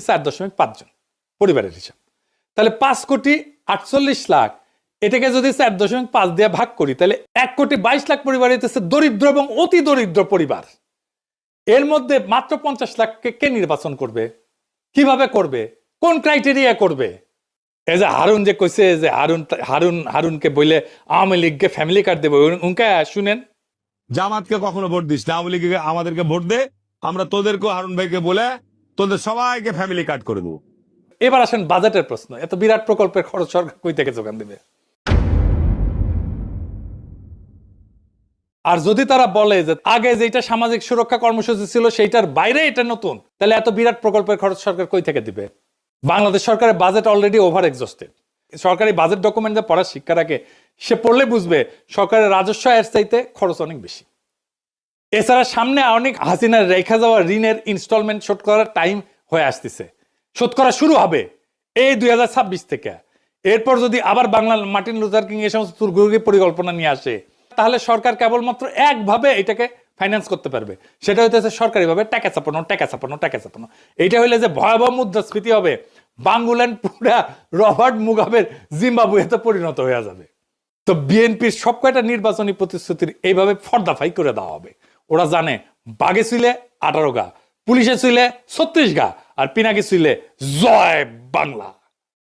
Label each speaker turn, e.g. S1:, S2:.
S1: 4.5 জন পরিবারের হিসাব। তাহলে 5,48,00,000 এটাকে যদি 4.5 দিয়ে ভাগ করি তাহলে 1,22,00,000 পরিবার হইতেছে দরিদ্র এবং অতি দরিদ্র পরিবার। এর মধ্যে মাত্র 50,00,000কে কে নির্বাচন করবে, কিভাবে করবে, কোন ক্রাইটেরিয়া করবে? এই যে হারুন যে কইছে যে হারুনকে বলে আওয়ামী লীগকে ফ্যামিলি কার্ড দেবে, উনকে শুনেন।
S2: জামাতকে কখনো ভোট দিস না, আওয়ামী লীগকে আমাদেরকে ভোট দে, আমরা তোদেরকে হারুন ভাইকে বলে তোদের সবাইকে ফ্যামিলি কার্ড করে দেবো।
S1: এবার আসেন বাজেটের প্রশ্ন। এত বিরাট প্রকল্পের খরচ সরকার কই থেকে যোগান দেবে? আর যদি তারা বলে যে আগে যেটা সামাজিক সুরক্ষা কর্মসূচি ছিল সেইটার বাইরে এটা নতুন, তাহলে এত বিরাট প্রকল্পের খরচ সরকার কই থেকে দিবে? বাংলাদেশ সরকারের বাজেট অলরেডি ওভার এক্সস্টেড। সরকারি বাজেট ডকুমেন্ট যে পড়ার শিক্ষা রাখে সে পড়লে বুঝবে সরকারের রাজস্ব এর চাইতে খরচ অনেক বেশি। এছাড়া সামনে অনেক হাসিনার রেখা যাওয়া ঋণের ইনস্টলমেন্ট শোধ করার টাইম হয়ে আসতেছে, শোধ করা শুরু হবে এই 2026 থেকে। এরপর যদি আবার বাংলা মার্টিন লুথার কিং এই সমস্ত দুর্গোগী পরিকল্পনা নিয়ে আসে, তাহলে সরকার কেবলমাত্র একভাবে এটাকে ফাইন্যান্স করতে পারবে, সেটা হইতেছে সরকারিভাবে টাকা চাপানো। এইটা হইলে যে ভয়াবহ মুদ্রাস্ফীতি হবে, বাংলাদেশ পুরা রবার্ট মুগাবের জিম্বাবুয়েতে পরিণত হয়ে যাবে। তো বিএনপির সব কয়টা নির্বাচনী প্রতিশ্রুতির এইভাবে ফর্দাফাই করে দেওয়া হবে। ওরা জানে বাগে ছিলে 18 গা, পুলিশে ছিলে 36 গা, আর পিনাকি ছিলে জয় বাংলা।